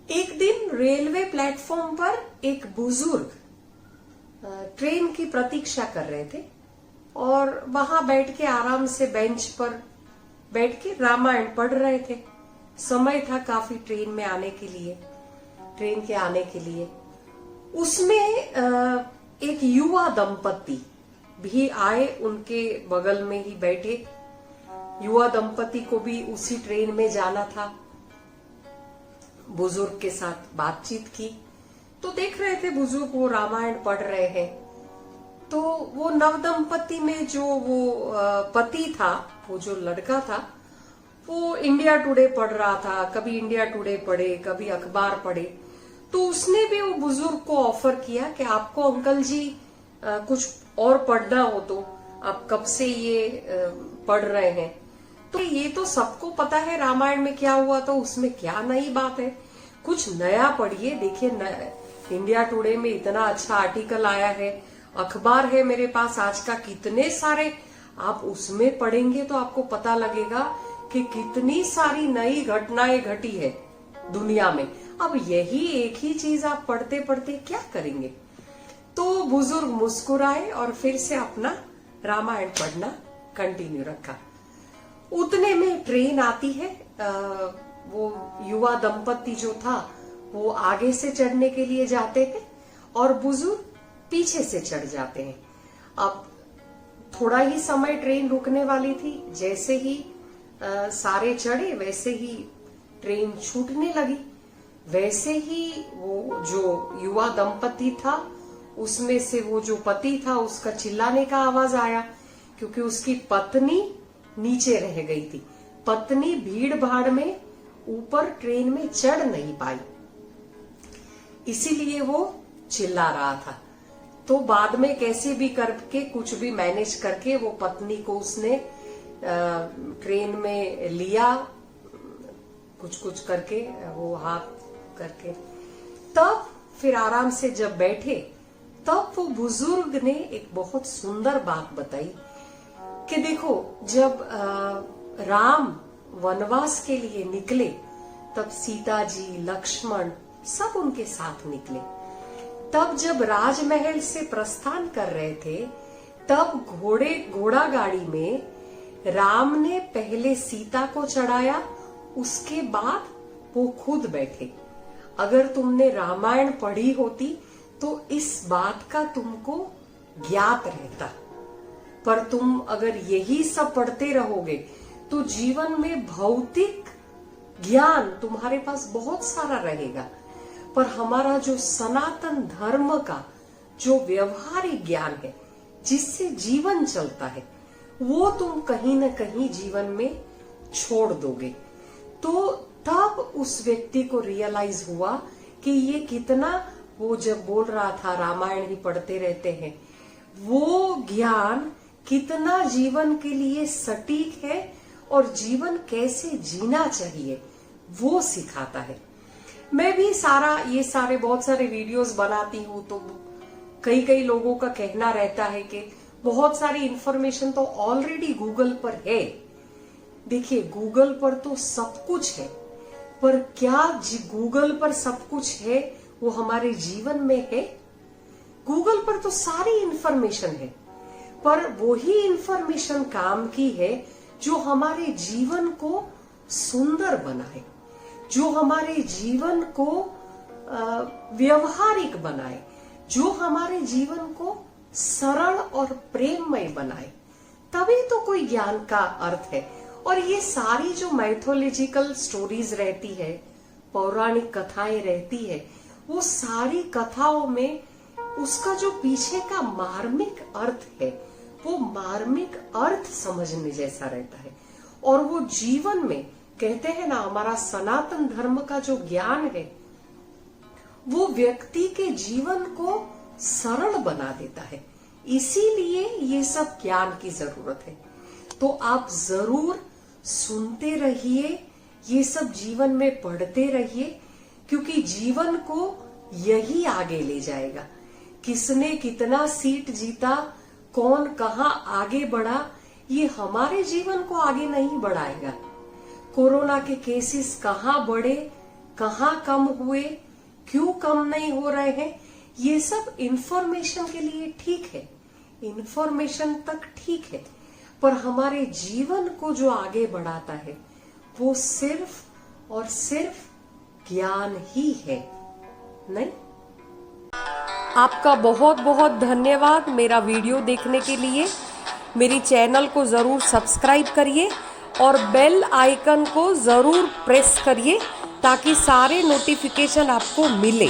एक दिन railway platform पर एक बुजुर्ग ट्रेन की प्रतीक्षा कर रहे थे और वहां बैठ के आराम से बेंच पर बैठ के रामायण पढ़ रहे थे। समय था काफी ट्रेन में आने के लिए, ट्रेन के आने के लिए। उसमें एक युवा दंपति भी आए, उनके बगल में ही बैठे। युवा दंपति को भी उसी ट्रेन में जाना था। बुजुर्ग के साथ बातचीत की तो देख रहे थे बुजुर्ग वो रामायण पढ़ रहे हैं। तो वो नव दंपति में जो वो पति था, वो जो लड़का था, वो इंडिया टुडे पढ़ रहा था। कभी इंडिया टुडे पढ़े, कभी अखबार पढ़े। तो उसने भी वो बुजुर्ग को ऑफर किया कि आपको अंकल जी कुछ और पढ़ना हो तो आप कब से ये पढ़ रहे हैं। तो ये तो सबको पता है रामायण में क्या हुआ, तो उसमें क्या नई बात है, कुछ नया पढ़िए। देखिए इंडिया टुडे में इतना अच्छा आर्टिकल आया है, अखबार है मेरे पास आज का, कितने सारे आप उसमें पढ़ेंगे तो आपको पता लगेगा कि कितनी सारी नई घटनाएं घटी है दुनिया में। अब यही एक ही चीज आप पढ़ते पढ़ते क्या करेंगे। तो बुजुर्ग मुस्कुराए और फिर से अपना रामायण पढ़ना कंटिन्यू रखा। उतने में ट्रेन आती है। वो युवा दंपति जो था वो आगे से चढ़ने के लिए जाते हैं और बुजुर्ग पीछे से चढ़ जाते हैं। अब थोड़ा ही समय ट्रेन रुकने वाली थी। जैसे ही सारे चढ़े वैसे ही ट्रेन छूटने लगी। वैसे ही वो जो युवा दंपति था उसमें से वो जो पति था उसका चिल्लाने का आवाज आया, क्योंकि उसकी पत्नी नीचे रह गई थी। पत्नी भीड़ भाड़ में ऊपर ट्रेन में चढ़ नहीं पाई, इसीलिए वो चिल्ला रहा था। तो बाद में कैसे भी करके कुछ भी मैनेज करके वो पत्नी को उसने ट्रेन में लिया, कुछ कुछ करके वो हाथ करके। तब फिर आराम से जब बैठे तब वो बुजुर्ग ने एक बहुत सुंदर बात बताई कि देखो, जब राम वनवास के लिए निकले तब सीता जी, लक्ष्मण सब उनके साथ निकले। तब जब राजमहल से प्रस्थान कर रहे थे तब घोड़ा गाड़ी में राम ने पहले सीता को चढ़ाया, उसके बाद वो खुद बैठे। अगर तुमने रामायण पढ़ी होती तो इस बात का तुमको ज्ञात रहता, पर तुम अगर यही सब पढ़ते रहोगे तो जीवन में भौतिक ज्ञान तुम्हारे पास बहुत सारा रहेगा, पर हमारा जो सनातन धर्म का जो व्यवहारिक ज्ञान है जिससे जीवन चलता है वो तुम कहीं न कहीं जीवन में छोड़ दोगे। तो तब उस व्यक्ति को रियलाइज हुआ कि ये कितना, वो जब बोल रहा था रामायण ही पढ़ते रहते हैं, वो ज्ञान कितना जीवन के लिए सटीक है और जीवन कैसे जीना चाहिए वो सिखाता है। मैं भी ये सारे बहुत सारे वीडियोस बनाती हूँ, तो कई लोगों का कहना रहता है कि बहुत सारी इंफॉर्मेशन तो ऑलरेडी गूगल पर है। देखिए, गूगल पर तो सब कुछ है, पर क्या गूगल पर सब कुछ है वो हमारे जीवन में है? गूगल पर तो सारी इंफॉर्मेशन है, पर वही इंफॉर्मेशन काम की है जो हमारे जीवन को सुंदर बनाए, जो हमारे जीवन को व्यवहारिक बनाए, जो हमारे जीवन को सरल और प्रेममय बनाए। तभी तो कोई ज्ञान का अर्थ है। और ये सारी जो मैथोलॉजिकल स्टोरीज रहती है, पौराणिक कथाएं रहती है, वो सारी कथाओं में उसका जो पीछे का मार्मिक अर्थ है वो मार्मिक अर्थ समझने जैसा रहता है। और वो जीवन में कहते हैं ना, हमारा सनातन धर्म का जो ज्ञान है वो व्यक्ति के जीवन को सरल बना देता है। इसीलिए ये सब ज्ञान की जरूरत है। तो आप जरूर सुनते रहिए, ये सब जीवन में पढ़ते रहिए, क्योंकि जीवन को यही आगे ले जाएगा। किसने कितना सीट जीता, कौन कहाँ आगे बढ़ा, ये हमारे जीवन को आगे नहीं बढ़ाएगा। कोरोना के केसेस कहाँ बढ़े, कहाँ कम हुए, क्यों कम नहीं हो रहे हैं, ये सब इंफॉर्मेशन के लिए ठीक है, इंफॉर्मेशन तक ठीक है, पर हमारे जीवन को जो आगे बढ़ाता है वो सिर्फ और सिर्फ ज्ञान ही है, नहीं? आपका बहुत बहुत धन्यवाद मेरा वीडियो देखने के लिए। मेरी चैनल को ज़रूर सब्सक्राइब करिए और बेल आइकन को ज़रूर प्रेस करिए ताकि सारे नोटिफिकेशन आपको मिले।